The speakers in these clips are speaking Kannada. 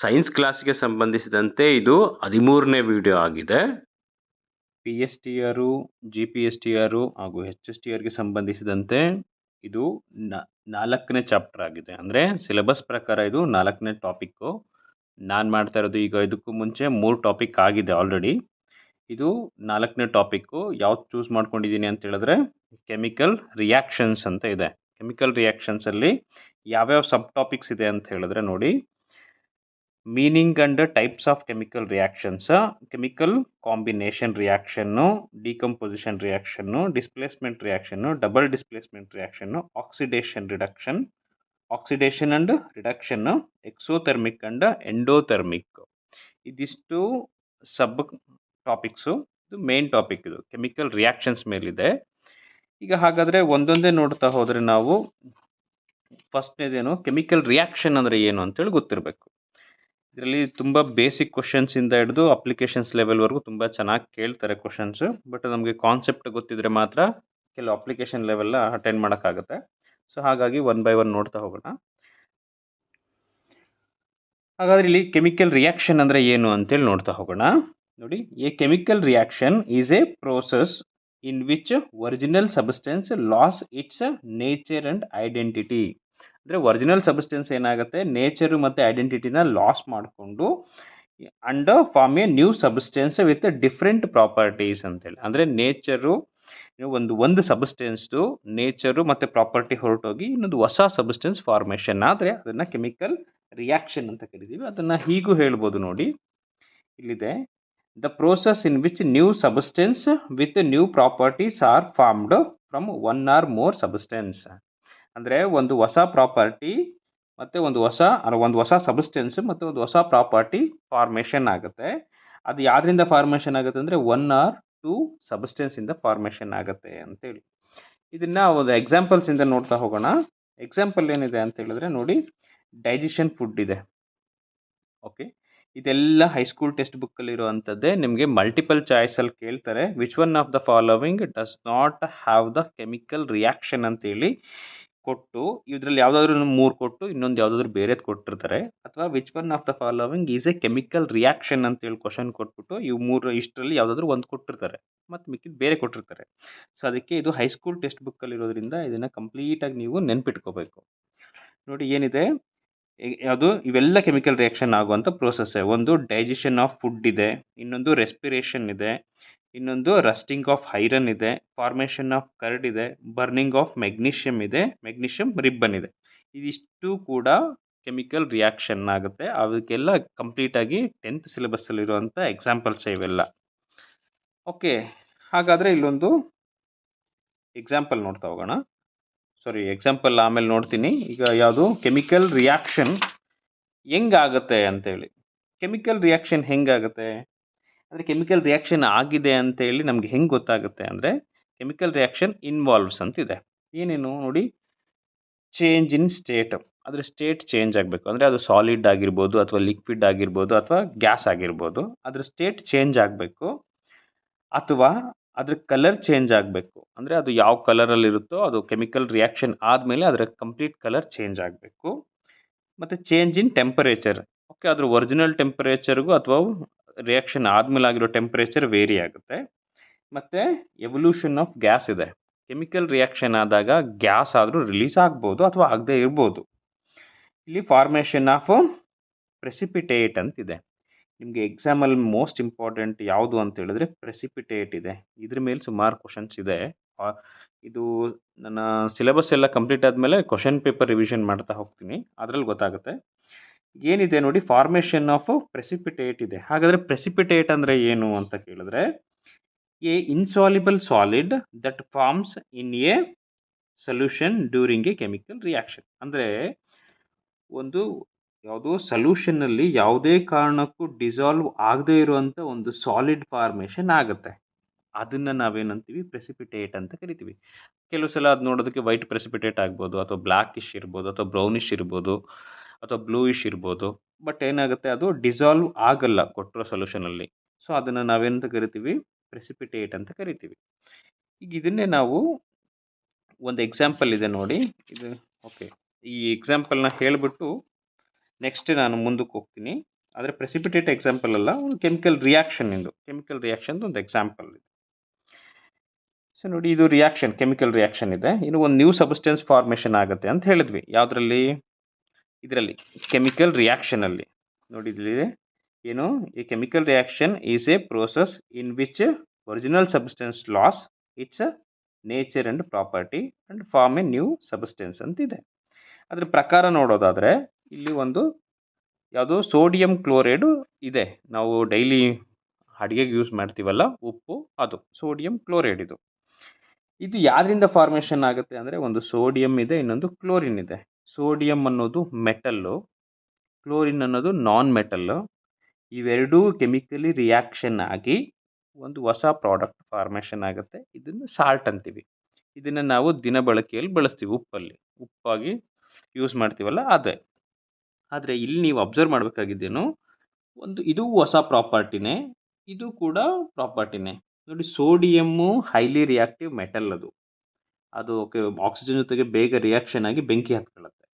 ಸೈನ್ಸ್ ಕ್ಲಾಸ್‌ಗೆ ಸಂಬಂಧಿಸಿದಂತೆ ಇದು 13ನೇ ವಿಡಿಯೋ ಆಗಿದೆ. ಪಿ.ಎಸ್.ಟಿ.ಆರ್, ಜಿ.ಪಿ.ಎಸ್.ಟಿ.ಆರ್ ಹಾಗೂ ಎಚ್.ಎಸ್.ಟಿ.ಆರ್‌ಗೆ ಸಂಬಂಧಿಸಿದಂತೆ ಇದು 4ನೇ ಚಾಪ್ಟರ್ ಆಗಿದೆ. ಅಂದರೆ ಸಿಲೆಬಸ್ ಪ್ರಕಾರ ಇದು 4ನೇ ಟಾಪಿಕ್ಕು. ನಾನು ಮಾಡ್ತಾ ಇರೋದು ಈಗ ಇದಕ್ಕೂ ಮುಂಚೆ 3 ಟಾಪಿಕ್ ಆಗಿದೆ ಆಲ್ರೆಡಿ. ಇದು 4ನೇ ಟಾಪಿಕ್ಕು. ಯಾವ್ದು ಚೂಸ್ ಮಾಡ್ಕೊಂಡಿದ್ದೀನಿ ಅಂತ ಹೇಳಿದ್ರೆ ಕೆಮಿಕಲ್ ರಿಯಾಕ್ಷನ್ಸ್ ಅಂತ ಇದೆ. ಕೆಮಿಕಲ್ ರಿಯಾಕ್ಷನ್ಸಲ್ಲಿ ಯಾವ್ಯಾವ ಸಬ್ ಟಾಪಿಕ್ಸ್ ಇದೆ ಅಂತ ಹೇಳಿದ್ರೆ ನೋಡಿ, meaning and types of chemical reactions, chemical combination reaction, decomposition reaction, displacement reaction, double displacement reaction, oxidation reduction, oxidation and reduction, exothermic and endothermic. ಇದಿಷ್ಟು ಸಬ್ ಟಾಪಿಕ್ಸು. ಇದು ಮೇನ್ ಟಾಪಿಕ್. ಇದು ಕೆಮಿಕಲ್ ರಿಯಾಕ್ಷನ್ಸ್ ಮೇಲಿದೆ. ಈಗ ಹಾಗಾದರೆ ಒಂದೊಂದೇ ನೋಡ್ತಾ ಹೋದರೆ ನಾವು ಫಸ್ಟ್ನೇದೇನು, ಕೆಮಿಕಲ್ ರಿಯಾಕ್ಷನ್ ಅಂದರೆ ಏನು ಅಂತೇಳಿ ಗೊತ್ತಿರಬೇಕು. ಇದರಲ್ಲಿ ತುಂಬ ಬೇಸಿಕ್ ಕ್ವಶನ್ಸಿಂದ ಹಿಡಿದು ಅಪ್ಲಿಕೇಶನ್ಸ್ ಲೆವೆಲ್ವರೆಗೂ ತುಂಬ ಚೆನ್ನಾಗಿ ಕೇಳ್ತಾರೆ ಕ್ವಶನ್ಸು. ಬಟ್ ನಮಗೆ ಕಾನ್ಸೆಪ್ಟ್ ಗೊತ್ತಿದ್ರೆ ಮಾತ್ರ ಕೆಲವು ಅಪ್ಲಿಕೇಶನ್ ಲೆವೆಲ್ಲ ಅಟೆಂಡ್ ಮಾಡೋಕ್ಕಾಗುತ್ತೆ. ಸೊ ಹಾಗಾಗಿ ಒನ್ ಬೈ ಒನ್ ನೋಡ್ತಾ ಹೋಗೋಣ. ಹಾಗಾದರೆ ಇಲ್ಲಿ ಕೆಮಿಕಲ್ ರಿಯಾಕ್ಷನ್ ಅಂದರೆ ಏನು ಅಂತೇಳಿ ನೋಡ್ತಾ ಹೋಗೋಣ. ನೋಡಿ, a chemical reaction is a process in which original substance loss its nature and identity. ಅಂದರೆ ಒರಿಜಿನಲ್ ಸಬ್ಸ್ಟೆನ್ಸ್ ಏನಾಗುತ್ತೆ, ನೇಚರು ಮತ್ತು ಐಡೆಂಟಿಟಿನ ಲಾಸ್ ಮಾಡಿಕೊಂಡು and form a new substance with different properties ಅಂತೇಳಿ. ಅಂದರೆ ನೇಚರು ಒಂದು ಸಬ್ಸ್ಟೆನ್ಸ್ದು ನೇಚರು ಮತ್ತು ಪ್ರಾಪರ್ಟಿ ಹೊರಟೋಗಿ ಇನ್ನೊಂದು ಹೊಸ ಸಬ್ಸ್ಟೆನ್ಸ್ ಫಾರ್ಮೇಷನ್ ಆದರೆ ಅದನ್ನು ಕೆಮಿಕಲ್ ರಿಯಾಕ್ಷನ್ ಅಂತ ಕರಿತೀವಿ. ಅದನ್ನು ಹೀಗೂ ಹೇಳ್ಬೋದು ನೋಡಿ, ಇಲ್ಲಿದೆ, the process in which new substance with new properties are formed from one or more substance. ಅಂದರೆ ಒಂದು ಹೊಸ ಪ್ರಾಪರ್ಟಿ ಮತ್ತು ಒಂದು ಹೊಸ ಸಬ್ಸ್ಟೆನ್ಸ್ ಮತ್ತು ಒಂದು ಹೊಸ ಪ್ರಾಪರ್ಟಿ ಫಾರ್ಮೇಷನ್ ಆಗುತ್ತೆ. ಅದು ಯಾವುದರಿಂದ ಫಾರ್ಮೇಷನ್ ಆಗುತ್ತೆ ಅಂದರೆ 1 or 2 ಸಬ್ಸ್ಟೆನ್ಸಿಂದ ಫಾರ್ಮೇಷನ್ ಆಗುತ್ತೆ ಅಂತೇಳಿ. ಇದನ್ನು ಒಂದು ಎಕ್ಸಾಂಪಲ್ಸಿಂದ ನೋಡ್ತಾ ಹೋಗೋಣ. ಎಕ್ಸಾಂಪಲ್ ಏನಿದೆ ಅಂತ ಹೇಳಿದ್ರೆ ನೋಡಿ, ಡೈಜೆಷನ್ ಫುಡ್ ಇದೆ. ಓಕೆ, ಇದೆಲ್ಲ ಹೈಸ್ಕೂಲ್ ಟೆಕ್ಸ್ಟ್ ಬುಕ್ಕಲ್ಲಿ ಇರುವಂಥದ್ದೇ. ನಿಮಗೆ ಮಲ್ಟಿಪಲ್ ಚಾಯ್ಸಲ್ಲಿ ಕೇಳ್ತಾರೆ, which one of the following does not have the chemical reaction ಅಂತೇಳಿ ಕೊಟ್ಟು, ಇದರಲ್ಲಿ ಯಾವುದಾದ್ರೂ 3 ಕೊಟ್ಟು ಇನ್ನೊಂದು ಯಾವುದಾದ್ರೂ ಬೇರೆದು ಕೊಟ್ಟಿರ್ತಾರೆ. ಅಥವಾ which one of the following is A chemical reaction ಅಂತೇಳಿ ಕ್ವಶನ್ ಕೊಟ್ಬಿಟ್ಟು ಇಷ್ಟರಲ್ಲಿ ಯಾವುದಾದ್ರೂ ಒಂದು ಕೊಟ್ಟಿರ್ತಾರೆ ಮತ್ತು ಮಿಕ್ಕಿದ್ದು ಬೇರೆ ಕೊಟ್ಟಿರ್ತಾರೆ. ಸೊ ಅದಕ್ಕೆ ಇದು ಹೈಸ್ಕೂಲ್ ಟೆಕ್ಸ್ಟ್ ಬುಕ್ಕಲ್ಲಿ ಇರೋದ್ರಿಂದ ಇದನ್ನು ಕಂಪ್ಲೀಟಾಗಿ ನೀವು ನೆನ್ಪಿಟ್ಕೋಬೇಕು. ನೋಡಿ ಏನಿದೆ, ಇವೆಲ್ಲ ಕೆಮಿಕಲ್ ರಿಯಾಕ್ಷನ್ ಆಗುವಂಥ ಪ್ರೋಸೆಸ್ಸೇ. ಒಂದು ಡೈಜೆಷನ್ ಆಫ್ ಫುಡ್ ಇದೆ, ಇನ್ನೊಂದು ರೆಸ್ಪಿರೇಷನ್ ಇದೆ, ಇನ್ನೊಂದು ರಸ್ಟಿಂಗ್ ಆಫ್ ಐರನ್ ಇದೆ, ಫಾರ್ಮೇಷನ್ ಆಫ್ ಕರ್ಡ್ ಇದೆ, ಬರ್ನಿಂಗ್ ಆಫ್ ಮೆಗ್ನೀಷಿಯಮ್ ಇದೆ, ಮೆಗ್ನೀಷಿಯಮ್ ರಿಬ್ಬನ್ ಇದೆ. ಇದಿಷ್ಟು ಕೂಡ ಕೆಮಿಕಲ್ ರಿಯಾಕ್ಷನ್ ಆಗುತ್ತೆ. ಅದಕ್ಕೆಲ್ಲ ಕಂಪ್ಲೀಟಾಗಿ 10th ಸಿಲೆಬಸ್ಸಲ್ಲಿರುವಂಥ ಎಕ್ಸಾಂಪಲ್ಸ್ ಇವೆಲ್ಲ. ಓಕೆ, ಹಾಗಾದರೆ ಇಲ್ಲೊಂದು ಎಕ್ಸಾಂಪಲ್ ನೋಡ್ತಾ ಹೋಗೋಣ. ಎಕ್ಸಾಂಪಲ್ ಆಮೇಲೆ ನೋಡ್ತೀನಿ. ಈಗ ಯಾವುದು ಕೆಮಿಕಲ್ ರಿಯಾಕ್ಷನ್ ಹೆಂಗಾಗುತ್ತೆ ಅಂತೇಳಿ. ಕೆಮಿಕಲ್ ರಿಯಾಕ್ಷನ್ ಹೆಂಗಾಗುತ್ತೆ ಅಂದರೆ, ಕೆಮಿಕಲ್ ರಿಯಾಕ್ಷನ್ ಆಗಿದೆ ಅಂತೇಳಿ ನಮ್ಗೆ ಹೆಂಗೆ ಗೊತ್ತಾಗುತ್ತೆ ಅಂದರೆ, ಕೆಮಿಕಲ್ ರಿಯಾಕ್ಷನ್ ಇನ್ವಾಲ್ವ್ಸ್ ಅಂತಿದೆ. ಏನೇನು ನೋಡಿ, ಚೇಂಜ್ ಇನ್ ಸ್ಟೇಟ್. ಅದರ ಸ್ಟೇಟ್ ಚೇಂಜ್ ಆಗಬೇಕು. ಅಂದರೆ ಅದು ಸಾಲಿಡ್ ಆಗಿರ್ಬೋದು, ಅಥವಾ ಲಿಕ್ವಿಡ್ ಆಗಿರ್ಬೋದು, ಅಥವಾ ಗ್ಯಾಸ್ ಆಗಿರ್ಬೋದು. ಅದರ ಸ್ಟೇಟ್ ಚೇಂಜ್ ಆಗಬೇಕು, ಅಥವಾ ಅದ್ರ ಕಲರ್ ಚೇಂಜ್ ಆಗಬೇಕು. ಅಂದರೆ ಅದು ಯಾವ ಕಲರಲ್ಲಿರುತ್ತೋ ಅದು ಕೆಮಿಕಲ್ ರಿಯಾಕ್ಷನ್ ಆದಮೇಲೆ ಅದರ ಕಂಪ್ಲೀಟ್ ಕಲರ್ ಚೇಂಜ್ ಆಗಬೇಕು. ಮತ್ತು ಚೇಂಜ್ ಇನ್ ಟೆಂಪರೇಚರ್. ಓಕೆ, ಅದ್ರ ಒರಿಜಿನಲ್ ಟೆಂಪರೇಚರ್ಗೂ ಅಥವಾ ರಿಯಾಕ್ಷನ್ ಆದಮೇಲೆ ಆಗಿರೋ ಟೆಂಪರೇಚರ್ ವೇರಿ ಆಗುತ್ತೆ. ಮತ್ತು ಎವಲ್ಯೂಷನ್ ಆಫ್ ಗ್ಯಾಸ್ ಇದೆ. ಕೆಮಿಕಲ್ ರಿಯಾಕ್ಷನ್ ಆದಾಗ ಗ್ಯಾಸ್ ಆದರೂ ರಿಲೀಸ್ ಆಗ್ಬೋದು ಅಥವಾ ಆಗದೇ ಇರ್ಬೋದು. ಇಲ್ಲಿ ಫಾರ್ಮೇಷನ್ ಆಫ್ ಪ್ರೆಸಿಪಿಟೇಟ್ ಅಂತಿದೆ. ನಿಮಗೆ ಎಕ್ಸಾಮಲ್ಲಿ ಮೋಸ್ಟ್ ಇಂಪಾರ್ಟೆಂಟ್ ಯಾವುದು ಅಂತ ಹೇಳಿದ್ರೆ ಪ್ರೆಸಿಪಿಟೇಟ್ ಇದೆ. ಇದ್ರ ಮೇಲೆ ಸುಮಾರು ಕ್ವಶನ್ಸ್ ಇದೆ. ಇದು ನನ್ನ ಸಿಲೆಬಸ್ ಎಲ್ಲ ಕಂಪ್ಲೀಟ್ ಆದಮೇಲೆ ಕ್ವಶನ್ ಪೇಪರ್ ರಿವಿಷನ್ ಮಾಡ್ತಾ ಹೋಗ್ತೀನಿ, ಅದರಲ್ಲಿ ಗೊತ್ತಾಗುತ್ತೆ. ಏನಿದೆ ನೋಡಿ, ಫಾರ್ಮೇಷನ್ ಆಫ್ ಪ್ರೆಸಿಪಿಟೇಟ್ ಇದೆ. ಹಾಗಾದರೆ ಪ್ರೆಸಿಪಿಟೇಟ್ ಅಂದರೆ ಏನು ಅಂತ ಕೇಳಿದ್ರೆ, a insoluble solid that forms in a solution during a chemical reaction. ಅಂದರೆ ಒಂದು ಯಾವುದೋ ಸೊಲ್ಯೂಷನ್ನಲ್ಲಿ ಯಾವುದೇ ಕಾರಣಕ್ಕೂ ಡಿಸಾಲ್ವ್ ಆಗದೇ ಇರುವಂಥ ಒಂದು ಸಾಲಿಡ್ ಫಾರ್ಮೇಷನ್ ಆಗುತ್ತೆ. ಅದನ್ನು ನಾವೇನಂತೀವಿ, ಪ್ರೆಸಿಪಿಟೇಟ್ ಅಂತ ಕರಿತೀವಿ. ಕೆಲವು ಸಲ ಅದು ನೋಡೋದಕ್ಕೆ ವೈಟ್ ಪ್ರೆಸಿಪಿಟೇಟ್ ಆಗ್ಬೋದು, ಅಥವಾ ಬ್ಲ್ಯಾಕಿಶ್ ಇರ್ಬೋದು, ಅಥವಾ ಬ್ರೌನಿಶ್ ಇರ್ಬೋದು, ಅಥವಾ ಬ್ಲೂಯಿಶ್ ಇರ್ಬೋದು. ಬಟ್ ಏನಾಗುತ್ತೆ, ಅದು ಡಿಸಾಲ್ವ್ ಆಗಲ್ಲ ಕೊಟ್ಟಿರೋ ಸೊಲ್ಯೂಷನಲ್ಲಿ. ಸೊ ಅದನ್ನು ನಾವೇನಂತ ಕರಿತೀವಿ, ಪ್ರೆಸಿಪಿಟೇಟ್ ಅಂತ ಕರಿತೀವಿ. ಈಗ ಇದನ್ನೇ ನಾವು ಒಂದು ಎಕ್ಸಾಂಪಲ್ ಇದೆ ನೋಡಿ ಇದು. ಓಕೆ, ಈ ಎಕ್ಸಾಂಪಲ್ನ ಹೇಳಿಬಿಟ್ಟು ನೆಕ್ಸ್ಟ್ ನಾನು ಮುಂದಕ್ಕೆ ಹೋಗ್ತೀನಿ. ಆದರೆ ಪ್ರೆಸಿಪಿಟೇಟ್ ಎಕ್ಸಾಂಪಲ್ ಅಲ್ಲ, ಒಂದು ಕೆಮಿಕಲ್ ರಿಯಾಕ್ಷನ್ ಒಂದು ಎಕ್ಸಾಂಪಲ್ ಇದೆ. ಸೊ ನೋಡಿ, ಇದು ರಿಯಾಕ್ಷನ್, ಕೆಮಿಕಲ್ ರಿಯಾಕ್ಷನ್ ಇದೆ. ಇನ್ನು ಒಂದು ನ್ಯೂ ಸಬ್ಸ್ಟೆನ್ಸ್ ಫಾರ್ಮೇಷನ್ ಆಗುತ್ತೆ ಅಂತ ಹೇಳಿದ್ವಿ. ಯಾವುದರಲ್ಲಿ? ಇದರಲ್ಲಿ ಕೆಮಿಕಲ್ ರಿಯಾಕ್ಷನಲ್ಲಿ ನೋಡಿದ್ವಿ ಏನು, ಈ chemical reaction is a process in which original substance loss its nature and property and form a new substance ಅಂತಿದೆ. ಅದ್ರ ಪ್ರಕಾರ ನೋಡೋದಾದರೆ ಇಲ್ಲಿ ಒಂದು ಯಾವುದು ಸೋಡಿಯಂ ಕ್ಲೋರೈಡ್ ಇದೆ, ನಾವು ಡೈಲಿ ಅಡುಗೆಗೆ ಯೂಸ್ ಮಾಡ್ತೀವಲ್ಲ ಉಪ್ಪು, ಅದು ಸೋಡಿಯಂ ಕ್ಲೋರೈಡ್. ಇದು ಯಾವ್ದ್ರಿಂದ ಫಾರ್ಮೇಷನ್ ಆಗುತ್ತೆ ಅಂದರೆ, ಒಂದು ಸೋಡಿಯಂ ಇದೆ, ಇನ್ನೊಂದು ಕ್ಲೋರಿನ್ ಇದೆ. ಸೋಡಿಯಂ ಅನ್ನೋದು ಮೆಟಲ್ಲು, ಕ್ಲೋರಿನ್ ಅನ್ನೋದು ನಾನ್ ಮೆಟಲ್ಲು. ಇವೆರಡೂ ಕೆಮಿಕಲಿ ರಿಯಾಕ್ಷನ್ ಆಗಿ ಒಂದು ಹೊಸ ಪ್ರಾಡಕ್ಟ್ ಫಾರ್ಮೇಷನ್ ಆಗುತ್ತೆ. ಇದನ್ನು ಸಾಲ್ಟ್ ಅಂತೀವಿ. ಇದನ್ನು ನಾವು ದಿನ ಬಳಕೆಯಲ್ಲಿ ಬಳಸ್ತೀವಿ, ಉಪ್ಪಾಗಿ ಯೂಸ್ ಮಾಡ್ತೀವಲ್ಲ ಅದೇ. ಆದರೆ ಇಲ್ಲಿ ನೀವು ಅಬ್ಸರ್ವ್ ಮಾಡಬೇಕಾಗಿದ್ದೇನು, ಇದು ಹೊಸ ಪ್ರಾಪರ್ಟಿನೇ, ಇದು ಕೂಡ ಪ್ರಾಪರ್ಟಿನೇ. ನೋಡಿ, ಸೋಡಿಯಮ್ಮು ಹೈಲಿ ರಿಯಾಕ್ಟಿವ್ ಮೆಟಲ್, ಅದು ಆಕ್ಸಿಜನ್ ಜೊತೆಗೆ ಬೇಗ ರಿಯಾಕ್ಷನ್ ಆಗಿ ಬೆಂಕಿ ಹತ್ಕೊಳ್ಳುತ್ತೆ.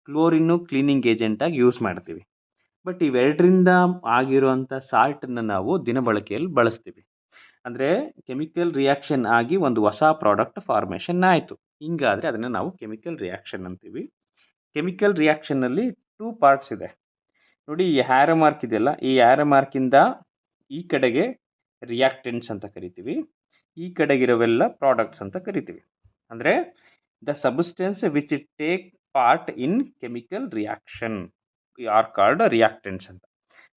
ಕ್ಲೋರಿನ್ನು ಕ್ಲೀನಿಂಗ್ ಏಜೆಂಟ್ ಆಗಿ ಯೂಸ್ ಮಾಡ್ತೀವಿ. ಬಟ್ ಇವೆರಡರಿಂದ ಆಗಿರುವಂಥ ಸಾಲ್ಟನ್ನು ನಾವು ದಿನ ಬಳಕೆಯಲ್ಲಿ ಬಳಸ್ತೀವಿ. ಅಂದರೆ ಕೆಮಿಕಲ್ ರಿಯಾಕ್ಷನ್ ಆಗಿ ಒಂದು ಹೊಸ ಪ್ರಾಡಕ್ಟ್ ಫಾರ್ಮೇಷನ್ ಆಯಿತು. ಹಿಂಗಾದರೆ ಅದನ್ನು ನಾವು ಕೆಮಿಕಲ್ ರಿಯಾಕ್ಷನ್ ಅಂತೀವಿ. ಕೆಮಿಕಲ್ ರಿಯಾಕ್ಷನ್ನಲ್ಲಿ 2 ಪಾರ್ಟ್ಸ್ ಇದೆ ನೋಡಿ. ಈ ಹ್ಯಾರೋ ಮಾರ್ಕ್ ಇದೆಯಲ್ಲ, ಈ ಹ್ಯಾರೋ ಮಾರ್ಕಿಂದ ಈ ಕಡೆಗೆ ರಿಯಾಕ್ಟೆಂಟ್ಸ್ ಅಂತ ಕರಿತೀವಿ, ಈ ಕಡೆಗಿರೋವೆಲ್ಲ ಪ್ರಾಡಕ್ಟ್ಸ್ ಅಂತ ಕರಿತೀವಿ. ಅಂದರೆ the substance which take part in chemical reaction are called reactants ಅಂತ.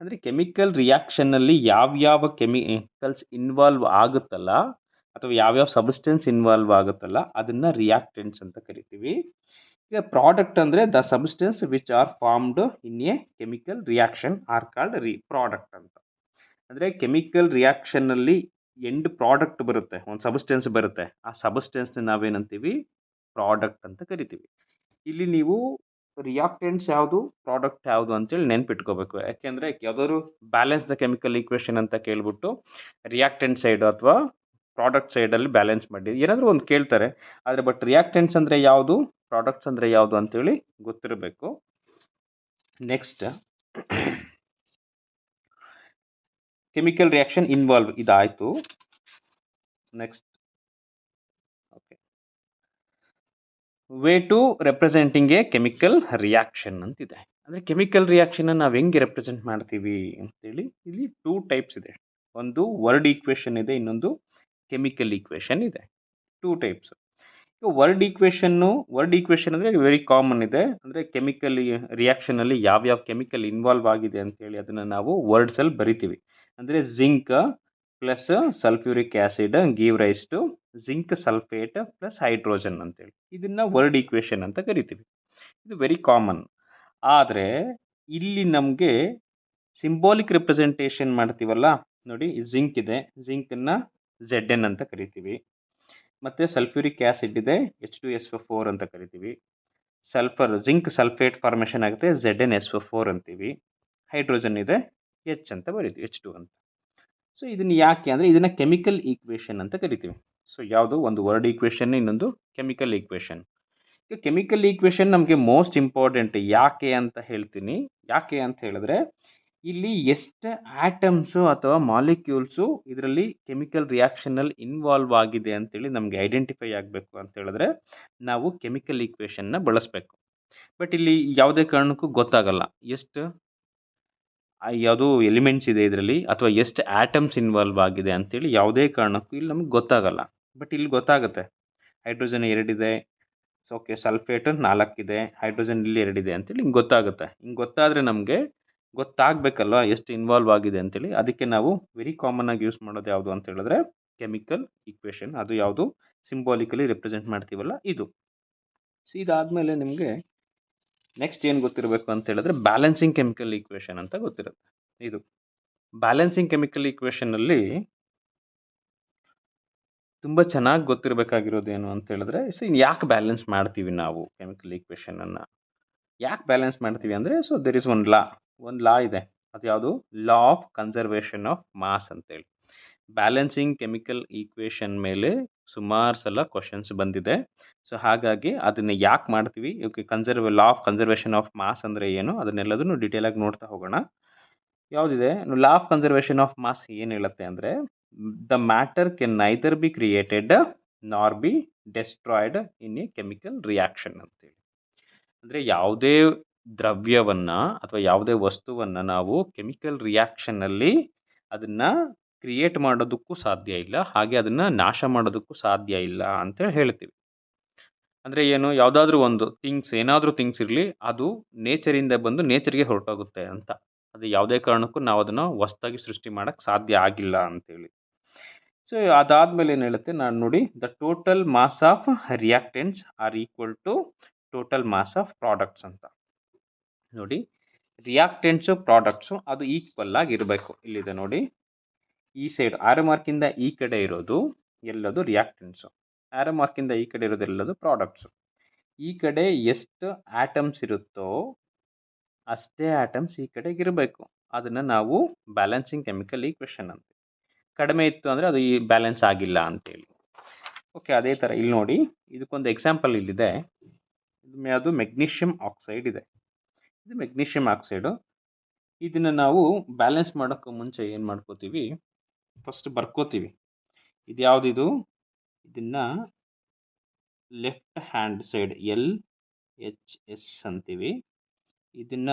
ಅಂದರೆ ಕೆಮಿಕಲ್ ರಿಯಾಕ್ಷನ್ನಲ್ಲಿ ಯಾವ್ಯಾವ ಕೆಮಿಕಲ್ಸ್ ಇನ್ವಾಲ್ವ್ ಆಗುತ್ತಲ್ಲ, ಅಥವಾ ಯಾವ್ಯಾವ ಸಬ್ಸ್ಟೆನ್ಸ್ ಇನ್ವಾಲ್ವ್ ಆಗುತ್ತಲ್ಲ, ಅದನ್ನು ರಿಯಾಕ್ಟೆಂಟ್ಸ್ ಅಂತ ಕರಿತೀವಿ. ಈಗ ಪ್ರಾಡಕ್ಟ್ ಅಂದರೆ the substance which are formed in a chemical reaction are called product ಅಂತ. ಅಂದರೆ ಕೆಮಿಕಲ್ ರಿಯಾಕ್ಷನ್ನಲ್ಲಿ ಎಂಡ್ ಪ್ರಾಡಕ್ಟ್ ಬರುತ್ತೆ, ಒಂದು ಸಬ್ಸ್ಟೆನ್ಸ್ ಬರುತ್ತೆ, ಆ ಸಬ್ಸ್ಟೆನ್ಸ್ನ ನಾವೇನಂತೀವಿ, ಪ್ರಾಡಕ್ಟ್ ಅಂತ ಕರಿತೀವಿ. ಇಲ್ಲಿ ನೀವು ರಿಯಾಕ್ಟೆಂಟ್ಸ್ ಯಾವುದು, ಪ್ರಾಡಕ್ಟ್ ಯಾವುದು ಅಂತೇಳಿ ನೆನ್ಪಿಟ್ಕೋಬೇಕು. ಯಾಕೆಂದರೆ ಯಾವುದಾದ್ರು ಬ್ಯಾಲೆನ್ಸ್ ದ ಕೆಮಿಕಲ್ ಈಕ್ವೇಷನ್ ಅಂತ ಕೇಳ್ಬಿಟ್ಟು ರಿಯಾಕ್ಟೆಂಟ್ ಸೈಡ್ ಅಥವಾ ಪ್ರಾಡಕ್ಟ್ ಸೈಡಲ್ಲಿ ಬ್ಯಾಲೆನ್ಸ್ ಮಾಡಿ ಏನಾದರೂ ಒಂದು ಕೇಳ್ತಾರೆ. ಆದರೆ ಬಟ್ ರಿಯಾಕ್ಟೆಂಟ್ಸ್ ಅಂದರೆ ಯಾವುದು, ಪ್ರಾಡಕ್ಟ್ಸ್ ಅಂದರೆ ಯಾವುದು ಅಂತೇಳಿ ಗೊತ್ತಿರಬೇಕು. ನೆಕ್ಸ್ಟ್ ಕೆಮಿಕಲ್ ರಿಯಾಕ್ಷನ್ ಇನ್ವಾಲ್ವ್ ಇದಾಯಿತು. Next okay, way to representing a chemical reaction ಅಂತಿದೆ. ಅಂದರೆ ಕೆಮಿಕಲ್ ರಿಯಾಕ್ಷನ್ ನಾವು ಹೆಂಗೆ ರೆಪ್ರೆಸೆಂಟ್ ಮಾಡ್ತೀವಿ ಅಂತೇಳಿ ಇಲ್ಲಿ 2 ಟೈಪ್ಸ್ ಇದೆ. ಒಂದು ವರ್ಡ್ ಈಕ್ವೇಷನ್ ಇದೆ, ಇನ್ನೊಂದು ಕೆಮಿಕಲ್ ಈಕ್ವೇಷನ್ ಇದೆ. 2 ಟೈಪ್ಸ್. ವರ್ಡ್ ಈಕ್ವೇಷನ್ ಅಂದರೆ ವೆರಿ ಕಾಮನ್ ಇದೆ. ಅಂದರೆ ಕೆಮಿಕಲ್ ರಿಯಾಕ್ಷನಲ್ಲಿ ಯಾವ್ಯಾವ ಕೆಮಿಕಲ್ ಇನ್ವಾಲ್ವ್ ಆಗಿದೆ ಅಂತೇಳಿ ಅದನ್ನು ನಾವು ವರ್ಡ್ಸಲ್ಲಿ ಬರಿತೀವಿ. ಅಂದರೆ zinc plus sulphuric acid give rise to zinc sulphate plus hydrogen ಅಂತೇಳಿ ಇದನ್ನು ವರ್ಡ್ ಈಕ್ವೇಷನ್ ಅಂತ ಕರಿತೀವಿ. ಇದು ವೆರಿ ಕಾಮನ್. ಆದರೆ ಇಲ್ಲಿ ನಮಗೆ ಸಿಂಬಾಲಿಕ್ ರಿಪ್ರೆಸೆಂಟೇಷನ್ ಮಾಡ್ತೀವಲ್ಲ ನೋಡಿ, ಜಿಂಕ್ ಇದೆ, ಜಿಂಕನ್ನು ZN ಅಂತ ಕರಿತೀವಿ. ಮತ್ತು ಸಲ್ಫ್ಯೂರಿಕ್ ಆ್ಯಸಿಡ್ ಇದೆ, H2SO4 ಅಂತ ಕರಿತೀವಿ. ಜಿಂಕ್ ಸಲ್ಫೇಟ್ ಫಾರ್ಮೇಷನ್ ಆಗುತ್ತೆ, ZnSO4 ಅಂತೀವಿ. ಹೈಡ್ರೋಜನ್ ಇದೆ, H ಅಂತ ಬರೀತೀವಿ, H2 ಅಂತ. ಸೊ ಇದನ್ನು ಯಾಕೆ ಅಂದರೆ ಇದನ್ನು ಕೆಮಿಕಲ್ ಈಕ್ವೇಷನ್ ಅಂತ ಕರಿತೀವಿ. ಸೊ ಯಾವುದು, ಒಂದು ವರ್ಡ್ ಈಕ್ವೇಷನ್, ಇನ್ನೊಂದು ಕೆಮಿಕಲ್ ಈಕ್ವೇಷನ್. ಈಗ ಕೆಮಿಕಲ್ ಈಕ್ವೇಷನ್ ನಮಗೆ ಮೋಸ್ಟ್ ಇಂಪಾರ್ಟೆಂಟ್. ಯಾಕೆ ಅಂತ ಹೇಳ್ತೀನಿ. ಯಾಕೆ ಅಂತ ಹೇಳಿದ್ರೆ ಇಲ್ಲಿ ಎಷ್ಟು ಆಟಮ್ಸು ಅಥವಾ ಮಾಲಿಕ್ಯೂಲ್ಸು ಇದರಲ್ಲಿ ಕೆಮಿಕಲ್ ರಿಯಾಕ್ಷನಲ್ಲಿ ಇನ್ವಾಲ್ವ್ ಆಗಿದೆ ಅಂತೇಳಿ ನಮಗೆ ಐಡೆಂಟಿಫೈ ಆಗಬೇಕು ಅಂತ ಹೇಳಿದ್ರೆ ನಾವು ಕೆಮಿಕಲ್ ಈಕ್ವೇಷನ್ನ ಬಳಸಬೇಕು. ಬಟ್ ಇಲ್ಲಿ ಯಾವುದೇ ಕಾರಣಕ್ಕೂ ಗೊತ್ತಾಗಲ್ಲ ಎಷ್ಟು ಯಾವುದು ಎಲಿಮೆಂಟ್ಸ್ ಇದೆ ಇದರಲ್ಲಿ ಅಥವಾ ಎಷ್ಟು ಆಟಮ್ಸ್ ಇನ್ವಾಲ್ವ್ ಆಗಿದೆ ಅಂತೇಳಿ ಯಾವುದೇ ಕಾರಣಕ್ಕೂ ಇಲ್ಲಿ ನಮಗೆ ಗೊತ್ತಾಗಲ್ಲ. ಬಟ್ ಇಲ್ಲಿ ಗೊತ್ತಾಗುತ್ತೆ, ಹೈಡ್ರೋಜನ್ 2 ಇದೆ, ಓಕೆ, ಸಲ್ಫೇಟ್ 4 ಇದೆ, ಹೈಡ್ರೋಜನ್ ಇಲ್ಲಿ 2 ಇದೆ ಅಂತೇಳಿ ಹಿಂಗೆ ಗೊತ್ತಾಗುತ್ತೆ. ಹಿಂಗೆ ಗೊತ್ತಾದರೆ ನಮಗೆ ಗೊತ್ತಾಗಬೇಕಲ್ವ ಎಷ್ಟು ಇನ್ವಾಲ್ವ್ ಆಗಿದೆ ಅಂತೇಳಿ. ಅದಕ್ಕೆ ನಾವು ವೆರಿ ಕಾಮನ್ ಆಗಿ ಯೂಸ್ ಮಾಡೋದು ಯಾವುದು ಅಂತ ಹೇಳಿದ್ರೆ ಕೆಮಿಕಲ್ ಈಕ್ವೇಷನ್. ಅದು ಯಾವುದು, ಸಿಂಬಾಲಿಕಲಿ ರೆಪ್ರೆಸೆಂಟ್ ಮಾಡ್ತೀವಲ್ಲ ಇದು. ಸೊ ಇದಾದಮೇಲೆ ನಿಮಗೆ ನೆಕ್ಸ್ಟ್ ಏನು ಗೊತ್ತಿರಬೇಕು ಅಂತ ಹೇಳಿದ್ರೆ ಬ್ಯಾಲೆನ್ಸಿಂಗ್ ಕೆಮಿಕಲ್ ಈಕ್ವೇಷನ್ ಅಂತ ಗೊತ್ತಿರುತ್ತೆ. ಇದು ಬ್ಯಾಲೆನ್ಸಿಂಗ್ ಕೆಮಿಕಲ್ ಈಕ್ವೇಷನಲ್ಲಿ ತುಂಬ ಚೆನ್ನಾಗಿ ಗೊತ್ತಿರಬೇಕಾಗಿರೋದು ಏನು ಅಂತ ಹೇಳಿದ್ರೆ, ಸೊ ಯಾಕೆ ಬ್ಯಾಲೆನ್ಸ್ ಮಾಡ್ತೀವಿ ನಾವು ಕೆಮಿಕಲ್ ಈಕ್ವೇಷನನ್ನು, ಯಾಕೆ ಬ್ಯಾಲೆನ್ಸ್ ಮಾಡ್ತೀವಿ ಅಂದರೆ, ಸೊ ದೆರ್ ಇಸ್ ಒಂದು ಲಾ ಇದೆ. ಅದು ಯಾವುದು, law of conservation of mass ಅಂತೇಳಿ. ಬ್ಯಾಲೆನ್ಸಿಂಗ್ ಕೆಮಿಕಲ್ ಈಕ್ವೇಷನ್ ಮೇಲೆ ಸುಮಾರು ಸಲ ಕ್ವಶನ್ಸ್ ಬಂದಿದೆ. ಸೊ ಹಾಗಾಗಿ ಅದನ್ನ ಯಾಕೆ ಮಾಡ್ತೀವಿ, okay, law of conservation of mass ಅಂದರೆ ಏನು, ಅದನ್ನೆಲ್ಲದನ್ನು ಡೀಟೇಲಾಗಿ ನೋಡ್ತಾ ಹೋಗೋಣ. ಯಾವುದಿದೆ, law of conservation of mass ಏನು ಹೇಳುತ್ತೆ ಅಂದರೆ, the matter can neither be created nor be destroyed in a chemical reaction ಅಂತೇಳಿ. ಅಂದರೆ ಯಾವುದೇ ದ್ರವ್ಯವನ್ನ ಅಥವಾ ಯಾವುದೇ ವಸ್ತುವನ್ನ ನಾವು ಕೆಮಿಕಲ್ ರಿಯಾಕ್ಷನ್ನಲ್ಲಿ ಅದನ್ನ ಕ್ರಿಯೇಟ್ ಮಾಡೋದಕ್ಕೂ ಸಾಧ್ಯ ಇಲ್ಲ, ಹಾಗೆ ಅದನ್ನ ನಾಶ ಮಾಡೋದಕ್ಕೂ ಸಾಧ್ಯ ಇಲ್ಲ ಅಂತೇಳಿ ಹೇಳ್ತೀವಿ. ಅಂದರೆ ಏನು, ಯಾವುದಾದ್ರೂ ಒಂದು ಏನಾದರೂ ಥಿಂಗ್ಸ್ ಇರಲಿ, ಅದು ನೇಚರಿಂದ ಬಂದು ನೇಚರ್ಗೆ ಹೊರಟೋಗುತ್ತೆ ಅಂತ. ಅದು ಯಾವುದೇ ಕಾರಣಕ್ಕೂ ನಾವು ಅದನ್ನು ಹೊಸದಾಗಿ ಸೃಷ್ಟಿ ಮಾಡೋಕ್ಕೆ ಸಾಧ್ಯ ಆಗಿಲ್ಲ ಅಂತೇಳಿ. ಸೊ ಅದಾದಮೇಲೆ ಏನು ಹೇಳುತ್ತೆ, ನಾನು ನೋಡಿ, the total mass of reactants are equal to total mass of products ಅಂತ. ನೋಡಿ, ರಿಯಾಕ್ಟೆಂಟ್ಸು ಪ್ರಾಡಕ್ಟ್ಸು ಅದು ಈಕ್ವಲ್ ಆಗಿ ಇರಬೇಕು. ಇಲ್ಲಿದೆ ನೋಡಿ, ಈ ಸೈಡ್ ಆರೋ ಮಾರ್ಕಿಂದ ಈ ಕಡೆ ಇರೋದು ಎಲ್ಲದು ರಿಯಾಕ್ಟೆಂಟ್ಸು, ಆರೋ ಮಾರ್ಕಿಂದ ಈ ಕಡೆ ಇರೋದು ಎಲ್ಲದು ಪ್ರಾಡಕ್ಟ್ಸು. ಈ ಕಡೆ ಎಷ್ಟು ಆಟಮ್ಸ್ ಇರುತ್ತೋ ಅಷ್ಟೇ ಆಟಮ್ಸ್ ಈ ಕಡೆಗೆ ಇರಬೇಕು. ಅದನ್ನು ನಾವು ಬ್ಯಾಲೆನ್ಸಿಂಗ್ ಕೆಮಿಕಲ್ ಈಕ್ವೇಷನ್ ಅಂತ. ಕಡಿಮೆ ಇತ್ತು ಅಂದರೆ ಅದು ಈ ಬ್ಯಾಲೆನ್ಸ್ ಆಗಿಲ್ಲ ಅಂತೇಳಿ. ಓಕೆ, ಅದೇ ಥರ ಇಲ್ಲಿ ನೋಡಿ, ಇದಕ್ಕೊಂದು ಎಕ್ಸಾಂಪಲ್ ಇಲ್ಲಿದೆ. ಅದು ಮೆಗ್ನೀಷಿಯಂ ಆಕ್ಸೈಡ್ ಇದೆ. ಇದು ಮೆಗ್ನೀಷಿಯಂ ಆಕ್ಸೈಡು. ಇದನ್ನು ನಾವು ಬ್ಯಾಲೆನ್ಸ್ ಮಾಡೋಕ್ಕೂ ಮುಂಚೆ ಏನು ಮಾಡ್ಕೋತೀವಿ, ಫಸ್ಟ್ ಬರ್ಕೋತೀವಿ. ಇದು ಯಾವುದಿದು, ಇದನ್ನು ಲೆಫ್ಟ್ ಹ್ಯಾಂಡ್ ಸೈಡ್ LHS ಅಂತೀವಿ. ಇದನ್ನ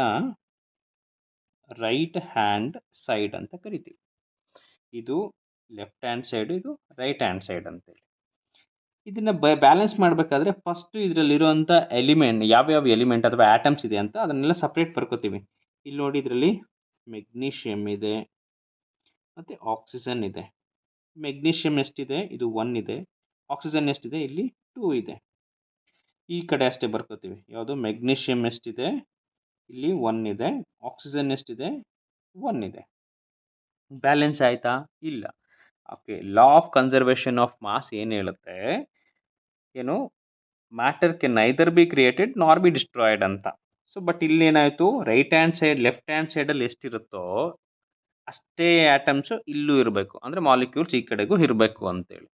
ರೈಟ್ ಹ್ಯಾಂಡ್ ಸೈಡ್ ಅಂತ ಕರಿತೀವಿ. ಇದು ಲೆಫ್ಟ್ ಹ್ಯಾಂಡ್ ಸೈಡ್, ಇದು ರೈಟ್ ಹ್ಯಾಂಡ್ ಸೈಡ್ ಅಂತೇಳಿ. ಇದನ್ನ ಬ್ಯಾಲೆನ್ಸ್ ಮಾಡಬೇಕಾದ್ರೆ ಫಸ್ಟ್ ಇದರಲ್ಲಿರುವಂಥ ಎಲಿಮೆಂಟ್, ಯಾವ್ಯಾವ ಎಲಿಮೆಂಟ್ ಅಥವಾ ಆಟಮ್ಸ್ ಇದೆ ಅಂತ ಅದನ್ನೆಲ್ಲ ಸಪ್ರೇಟ್ ಬರ್ಕೋತೀವಿ. ಇಲ್ಲಿ ನೋಡಿ, ಇದರಲ್ಲಿ ಮೆಗ್ನೀಷಿಯಂ ಇದೆ ಮತ್ತು ಆಕ್ಸಿಜನ್ ಇದೆ. ಮೆಗ್ನೀಷಿಯಂ ಎಷ್ಟಿದೆ, ಇದು 1 ಇದೆ. ಆಕ್ಸಿಜನ್ ಎಷ್ಟಿದೆ, ಇಲ್ಲಿ 2 ಇದೆ. ಈ ಕಡೆ ಅಷ್ಟೇ ಬರ್ಕೋತೀವಿ. ಯಾವುದು, ಮೆಗ್ನೀಷಿಯಂ ಎಷ್ಟಿದೆ, ಇಲ್ಲಿ 1 ಇದೆ. ಆಕ್ಸಿಜನ್ ಎಷ್ಟಿದೆ, 1 ಇದೆ. ಬ್ಯಾಲೆನ್ಸ್ ಆಯ್ತಾ, ಇಲ್ಲ. Okay, law of conservation of mass ಏನು ಹೇಳುತ್ತೆ, ಏನು, matter can neither be created nor be destroyed ಅಂತ. ಸೊ ಬಟ್ ಇಲ್ಲಿ ಏನಾಯಿತು, right hand side left hand ಸೈಡಲ್ಲಿ ಎಷ್ಟಿರುತ್ತೋ ಅಷ್ಟೇ ಆಟಮ್ಸು ಇಲ್ಲೂ ಇರಬೇಕು, ಅಂದರೆ ಮಾಲಿಕ್ಯೂಲ್ಸ್ ಈ ಕಡೆಗೂ ಇರಬೇಕು ಅಂತೇಳಿ.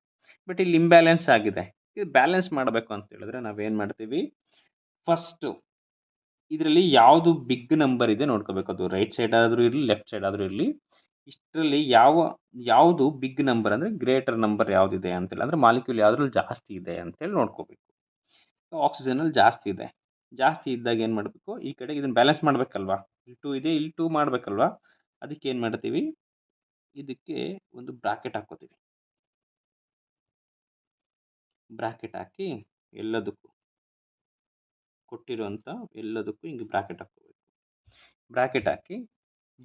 ಬಟ್ ಇಲ್ಲಿ ಇಂಬ್ಯಾಲೆನ್ಸ್ ಆಗಿದೆ. ಇದು ಬ್ಯಾಲೆನ್ಸ್ ಮಾಡಬೇಕು ಅಂತ ಹೇಳಿದ್ರೆ ನಾವೇನು ಮಾಡ್ತೀವಿ, ಫಸ್ಟು ಇದರಲ್ಲಿ ಯಾವುದು ಬಿಗ್ ನಂಬರ್ ಇದೆ ನೋಡ್ಕೋಬೇಕು. ಅದು ರೈಟ್ ಸೈಡ್ ಆದರೂ ಇರಲಿ, ಲೆಫ್ಟ್ ಸೈಡ್ ಆದರೂ ಇರಲಿ, ಇಷ್ಟರಲ್ಲಿ ಯಾವುದು ಬಿಗ್ ನಂಬರ್ ಅಂದರೆ ಗ್ರೇಟರ್ ನಂಬರ್ ಯಾವುದಿದೆ ಅಂತೇಳಿ, ಅಂದರೆ ಮಾಲಿಕ್ಯೂಲ್ ಯಾವುದ್ರಲ್ಲಿ ಜಾಸ್ತಿ ಇದೆ ಅಂತೇಳಿ ನೋಡ್ಕೋಬೇಕು. ಆಕ್ಸಿಜನಲ್ಲಿ ಜಾಸ್ತಿ ಇದೆ. ಜಾಸ್ತಿ ಇದ್ದಾಗ ಏನು ಮಾಡಬೇಕು, ಈ ಕಡೆಗೆ ಇದನ್ನು ಬ್ಯಾಲೆನ್ಸ್ ಮಾಡಬೇಕಲ್ವಾ. ಇಲ್ಲಿ 2 ಇದೆ, ಇಲ್ಲಿ 2 ಮಾಡಬೇಕಲ್ವಾ. ಅದಕ್ಕೆ ಏನು ಮಾಡ್ತೀವಿ, ಇದಕ್ಕೆ ಒಂದು ಬ್ರಾಕೆಟ್ ಹಾಕೋತೀವಿ. ಬ್ರಾಕೆಟ್ ಹಾಕಿ ಎಲ್ಲದಕ್ಕೂ ಕೊಟ್ಟಿರುವಂಥ ಎಲ್ಲದಕ್ಕೂ ಹಿಂಗೆ ಬ್ರಾಕೆಟ್ ಹಾಕೋಬೇಕು. ಬ್ರಾಕೆಟ್ ಹಾಕಿ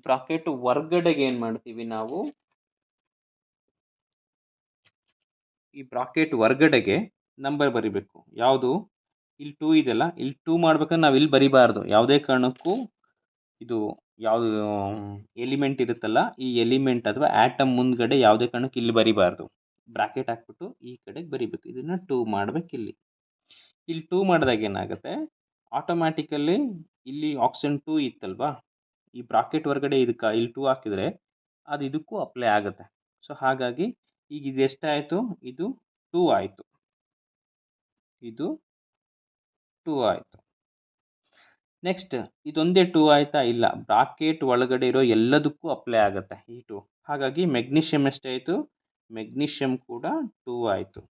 ಬ್ರಾಕೆಟ್ ಹೊರ್ಗಡೆಗೆ ಏನು ಮಾಡ್ತೀವಿ ನಾವು, ಈ ಬ್ರಾಕೆಟ್ ಹೊರ್ಗಡೆಗೆ ನಂಬರ್ ಬರಿಬೇಕು. ಯಾವುದು, ಇಲ್ಲಿ 2 ಇದೆಯಲ್ಲ, ಇಲ್ಲಿ 2 ಮಾಡ್ಬೇಕಂದ್ರೆ ನಾವು ಇಲ್ಲಿ ಬರಿಬಾರ್ದು ಯಾವುದೇ ಕಾರಣಕ್ಕೂ. ಇದು ಯಾವುದು ಎಲಿಮೆಂಟ್ ಇರುತ್ತಲ್ಲ, ಈ ಎಲಿಮೆಂಟ್ ಅಥವಾ ಆಟಮ್ ಮುಂದ್ಗಡೆ ಯಾವುದೇ ಕಾರಣಕ್ಕೆ ಇಲ್ಲಿ ಬರಿಬಾರ್ದು. ಬ್ರಾಕೆಟ್ ಹಾಕ್ಬಿಟ್ಟು ಈ ಕಡೆಗೆ ಬರಿಬೇಕು. ಇದನ್ನು 2 ಮಾಡ್ಬೇಕು. ಇಲ್ಲಿ 2 ಮಾಡಿದಾಗ ಏನಾಗುತ್ತೆ, ಆಟೋಮ್ಯಾಟಿಕಲ್ಲಿ ಇಲ್ಲಿ ಆಕ್ಸಿಜನ್ 2 ಇತ್ತಲ್ವಾ, ಈ ಬ್ರಾಕೆಟ್ ಹೊರಗಡೆ ಇದಕ್ಕೆ ಇಲ್ಲಿ 2 ಹಾಕಿದರೆ ಅದು ಇದಕ್ಕೂ ಅಪ್ಲೈ ಆಗುತ್ತೆ. ಸೊ ಹಾಗಾಗಿ ಈಗ ಇದು ಎಷ್ಟಾಯಿತು, ಇದು 2 ಆಯಿತು, ಇದು 2 ಆಯಿತು. ನೆಕ್ಸ್ಟ್ ಇದೊಂದೇ 2 ಆಯಿತಾ, ಇಲ್ಲ, ಬ್ರಾಕೆಟ್ ಒಳಗಡೆ ಇರೋ ಎಲ್ಲದಕ್ಕೂ ಅಪ್ಲೈ ಆಗುತ್ತೆ ಈ 2. ಹಾಗಾಗಿ ಮೆಗ್ನೀಷಿಯಂ ಎಷ್ಟಾಯಿತು, ಮೆಗ್ನೀಷಿಯಂ ಕೂಡ 2 ಆಯಿತು.